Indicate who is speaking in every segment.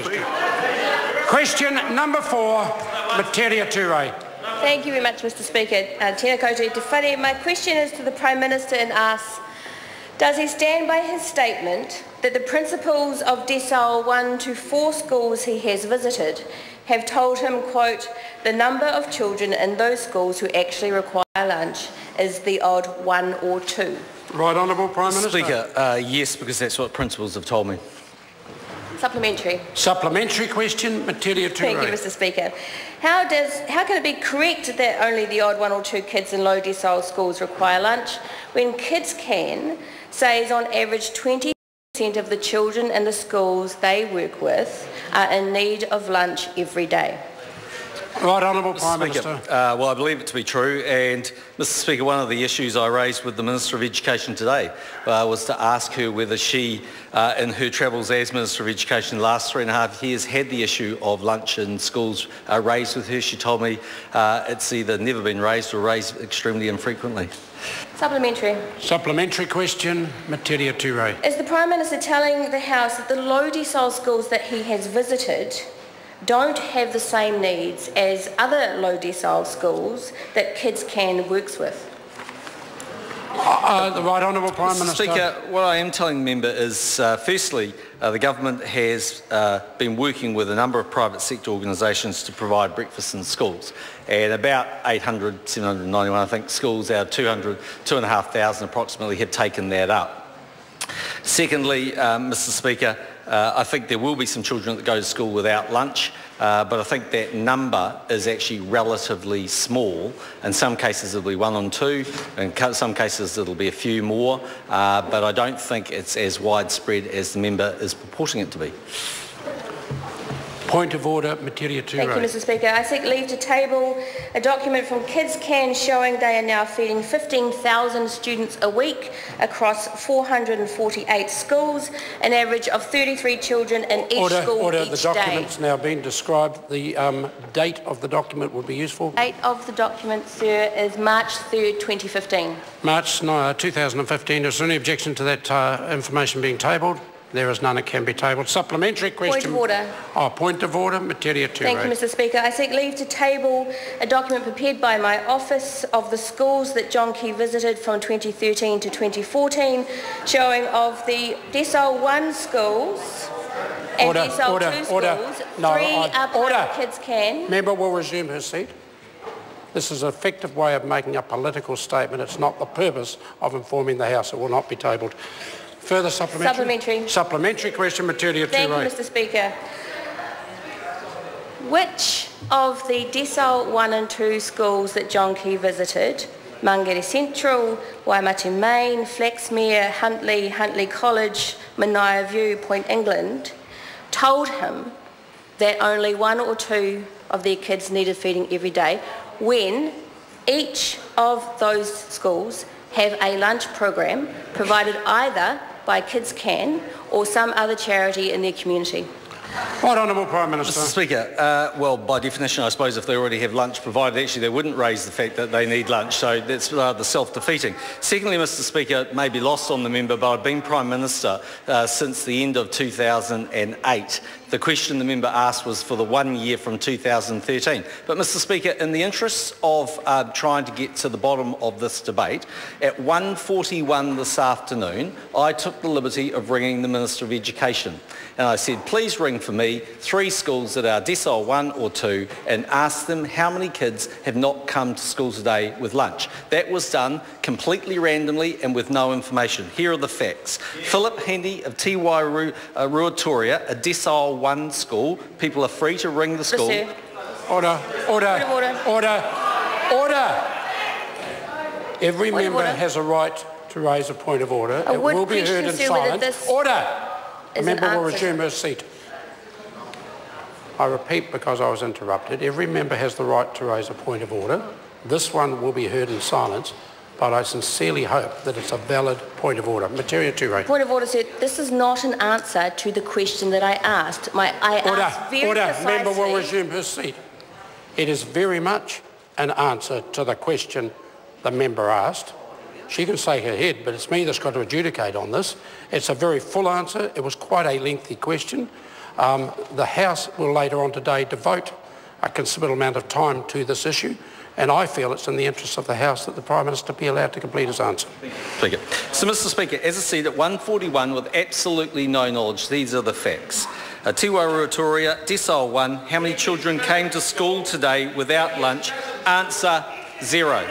Speaker 1: question. Question number 4, Metiria Turei.
Speaker 2: Thank you very much, Mr Speaker. Tēnā koutou te whare. My question is to the Prime Minister and asks, does he stand by his statement that the principals of decile 1 to 4 schools he has visited have told him, quote, the number of children in those schools who actually require lunch is the odd 1 or 2?
Speaker 1: Right Honourable Prime Minister.
Speaker 3: Speaker, yes, because that's what principals have told me.
Speaker 2: Supplementary.
Speaker 1: Supplementary question, Metiria Turei.
Speaker 2: Thank you, Mr Speaker. How can it be correct that only the odd 1 or 2 kids in low decile schools require lunch when Kids Can says on average 20% of the children in the schools they work with are in need of lunch every day?
Speaker 1: Right Honourable Prime Minister.
Speaker 3: Well, I believe it to be true, and Mr Speaker, one of the issues I raised with the Minister of Education today was to ask her whether she, in her travels as Minister of Education the last 3.5 years, had the issue of lunch in schools raised with her. She told me it's either never been raised or raised extremely infrequently.
Speaker 2: Supplementary.
Speaker 1: Supplementary question, Metiria Turei.
Speaker 2: Is the Prime Minister telling the House that the low decile schools that he has visited don't have the same needs as other low decile schools that Kids Can works with?
Speaker 1: The Right Honourable Prime Minister.
Speaker 3: Speaker, what I am telling the member is, firstly, the government has been working with a number of private sector organisations to provide breakfast in schools, and about 800, 791, I think, schools out of 2,500 approximately have taken that up. Secondly, Mr Speaker, I think there will be some children that go to school without lunch, but I think that number is actually relatively small. In some cases it'll be 1 or 2, in some cases it'll be a few more, but I don't think it's as widespread as the member is purporting it to be.
Speaker 1: Point of order, Metiria Turei.
Speaker 2: Thank you, Mr Speaker. I seek leave to table a document from Kids Can showing they are now feeding 15,000 students a week across 448 schools, an average of 33 children in each school each
Speaker 1: the document's now been described. The date of the document would be useful.
Speaker 2: Date of the document, sir, is March 3rd, 2015.
Speaker 1: March 2015. Is there any objection to that information being tabled? There is none. It can be tabled. Supplementary question.
Speaker 2: Point of order.
Speaker 1: Point of order. Metiria Turei.
Speaker 2: Thank you, Mr Speaker. I seek leave to table a document prepared by my office of the schools that John Key visited from 2013 to 2014, showing of the decile 1 schools and decile 2 schools, 3 are part of Kids Can.
Speaker 1: Member will resume her seat. This is an effective way of making a political statement. It's not the purpose of informing the House. It will not be tabled. Further supplementary?
Speaker 2: Supplementary.
Speaker 1: Supplementary question, Metiria Turei.
Speaker 2: Thank you, Mr Speaker. Which of the decile 1 and 2 schools that John Key visited, Mangere Central, Waimate Main, Flaxmere, Huntley College, Mania View, Point England, told him that only 1 or 2 of their kids needed feeding every day, when each of those schools have a lunch program provided either by Kids Can or some other charity in their community?
Speaker 1: Right Honourable Prime Minister.
Speaker 3: Mr Speaker, well, by definition, I suppose if they already have lunch provided, actually they wouldn't raise the fact that they need lunch, so that's rather self-defeating. Secondly, Mr Speaker, it may be lost on the member, but I've been Prime Minister since the end of 2008. The question the member asked was for the 1 year from 2013. But Mr Speaker, in the interests of trying to get to the bottom of this debate, at 1:41 this afternoon, I took the liberty of ringing the Minister of Education. And I said, please ring for me 3 schools that are decile 1 or 2 and ask them how many kids have not come to school today with lunch. That was done completely randomly and with no information. Here are the facts. Philip Hendy of Te Ruatoria, a decile 1 school. People are free to ring the school.
Speaker 1: Order. Every member has a right to raise a point of order. It will be heard in silence. Order. The member will resume her seat. I repeat, because I was interrupted, every member has the right to raise a point of order. This one will be heard in silence, but I sincerely hope that it's a valid point of order. Metiria Turei.
Speaker 2: Point of order, sir. This is not an answer to the question that I asked.
Speaker 1: Member will resume her seat. It is very much an answer to the question the member asked. She can shake her head, but it's me that's got to adjudicate on this. It's a very full answer. It was quite a lengthy question. The House will later on today devote a considerable amount of time to this issue, and I feel it's in the interests of the House that the Prime Minister be allowed to complete his answer.
Speaker 3: Speaker. So, Mr Speaker, as I said, at 1:41 with absolutely no knowledge, these are the facts. Metiria Turei, decile 1, how many children came to school today without lunch? Answer, 0.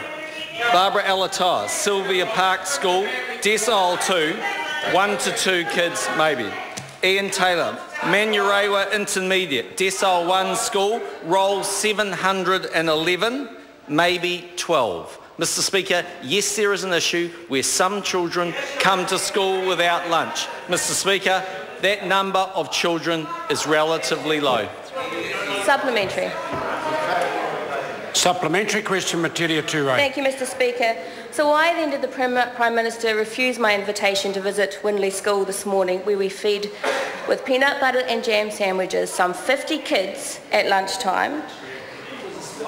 Speaker 3: Barbara Alatar, Sylvia Park School, decile 2, 1 to 2 kids maybe. Ian Taylor, Manurewa Intermediate, decile 1 school, roll 711, maybe 12. Mr Speaker, yes, there is an issue where some children come to school without lunch. Mr Speaker, that number of children is relatively low.
Speaker 2: Supplementary.
Speaker 1: Supplementary question, Metiria Turei.
Speaker 2: Thank you, Mr Speaker. So why then did the Prime Minister refuse my invitation to visit Winley School this morning, where we feed with peanut butter and jam sandwiches some 50 kids at lunchtime,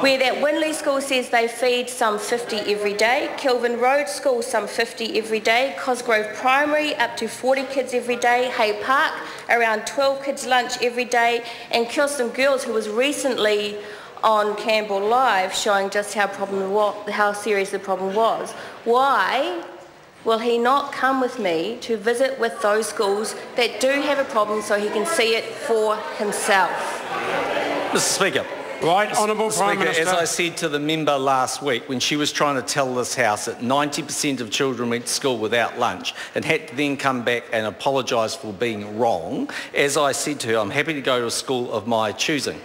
Speaker 2: where that Winley School says they feed some 50 every day, Kelvin Road School some 50 every day, Cosgrove Primary up to 40 kids every day, Hay Park around 12 kids lunch every day, and Kilston Girls, who was recently on Campbell Live showing just how serious the problem was. Why will he not come with me to visit with those schools that do have a problem so he can see it for himself?
Speaker 3: Mr Speaker.
Speaker 1: Right, Honourable Prime Minister.
Speaker 3: As I said to the member last week when she was trying to tell this House that 90% of children went to school without lunch and had to then come back and apologise for being wrong, as I said to her, I'm happy to go to a school of my choosing,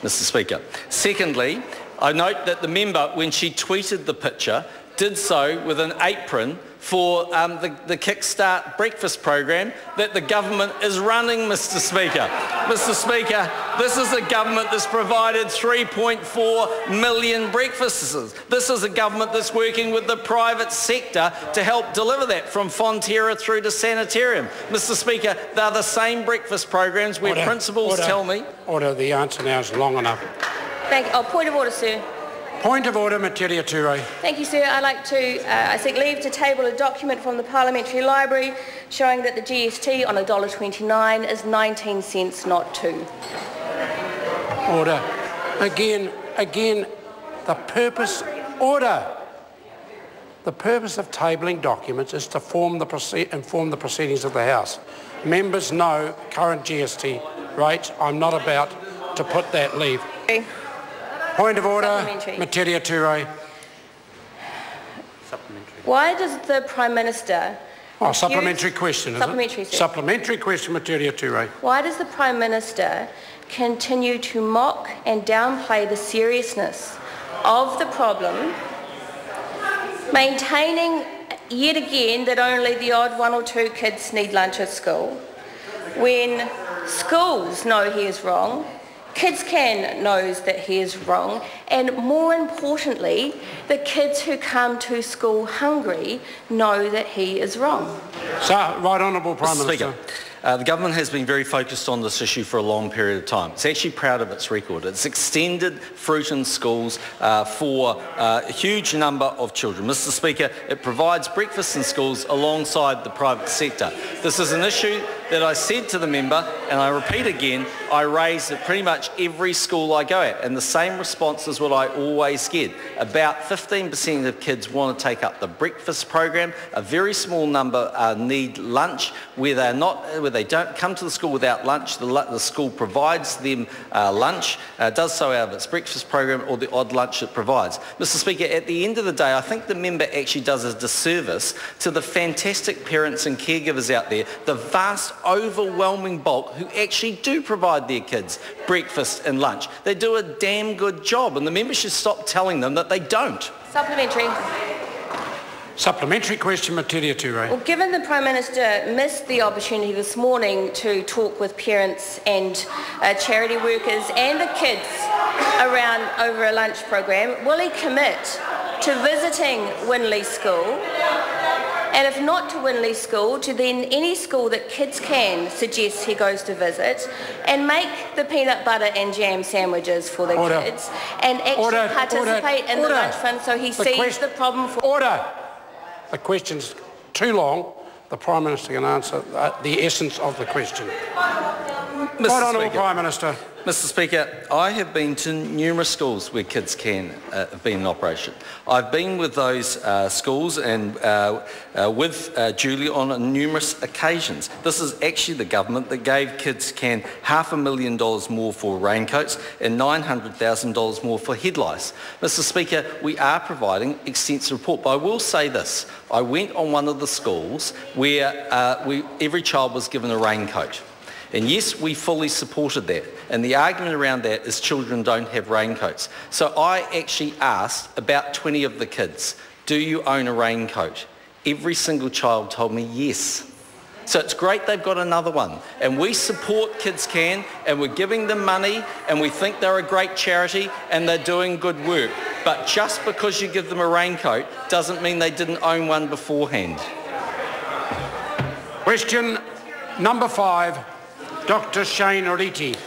Speaker 3: Mr Speaker. Secondly, I note that the member, when she tweeted the picture, did so with an apron for the Kickstart breakfast program that the government is running, Mr Speaker. Mr Speaker, this is a government that's provided 3.4 million breakfasts. This is a government that's working with the private sector to help deliver that, from Fonterra through to Sanitarium. Mr Speaker, they're the same breakfast programs where principals tell me...
Speaker 1: Order, the answer now is long enough.
Speaker 2: Thank you. Oh, point of order, sir.
Speaker 1: Point of order, Metiria Turei.
Speaker 2: Thank you, sir. I'd like to, I seek leave to table a document from the Parliamentary Library showing that the GST on $1.29 is 19 cents, not 2.
Speaker 1: Order. Again, the purpose... Order. The purpose of tabling documents is to inform the proceedings of the House. Members know current GST rates. I'm not about to put that leave.
Speaker 2: Okay.
Speaker 1: Point of order, Metiria Turei.
Speaker 2: Why does the Prime Minister...
Speaker 1: Oh, supplementary question, is
Speaker 2: supplementary,
Speaker 1: it?
Speaker 2: Sir.
Speaker 1: Supplementary question, Metiria Turei.
Speaker 2: Why does the Prime Minister continue to mock and downplay the seriousness of the problem, maintaining yet again that only the odd 1 or 2 kids need lunch at school, when schools know he is wrong, Kids Can knows that he is wrong, and more importantly, the kids who come to school hungry know that he is wrong?
Speaker 1: So, Right Honourable Prime Minister.
Speaker 3: The government has been very focused on this issue for a long period of time. It's actually proud of its record. It's extended fruit in schools for a huge number of children. Mr Speaker, it provides breakfast in schools alongside the private sector. This is an issue that I said to the member, and I repeat again, I raise at pretty much every school I go at, and the same response is what I always get. About 15% of kids want to take up the breakfast program. A very small number need lunch, where they don't come to the school without lunch. The school provides them lunch, does so out of its breakfast program or the odd lunch it provides. Mr Speaker, at the end of the day, I think the member actually does a disservice to the fantastic parents and caregivers out there, the vast overwhelming bulk who actually do provide their kids breakfast and lunch. They do a damn good job, and the member should stop telling them that they don't.
Speaker 2: Supplementary.
Speaker 1: Supplementary question, Metiria Turei.
Speaker 2: Well, given the Prime Minister missed the opportunity this morning to talk with parents and charity workers and the kids around over a lunch program, will he commit to visiting Winley School? And if not to Winley School, to then any school that Kids Can suggest he goes to visit, and make the peanut butter and jam sandwiches for the kids, and actually participate in the lunch fund so he sees the problem for...
Speaker 1: Order! The question's too long. The Prime Minister can answer the essence of the question. Right Honourable Prime Minister.
Speaker 3: Mr Speaker, I have been to numerous schools where Kids Can have been in operation. I've been with those schools and with Julie on numerous occasions. This is actually the government that gave Kids Can $500,000 more for raincoats and $900,000 more for headlights. Mr Speaker, we are providing extensive support, but I will say this. I went on one of the schools where every child was given a raincoat. And yes, we fully supported that. And the argument around that is children don't have raincoats. So I actually asked about 20 of the kids, do you own a raincoat? Every single child told me yes. So it's great they've got another one. And we support Kids Can, and we're giving them money, and we think they're a great charity, and they're doing good work. But just because you give them a raincoat doesn't mean they didn't own one beforehand.
Speaker 1: Question number 5. Dr. Shane Oriti.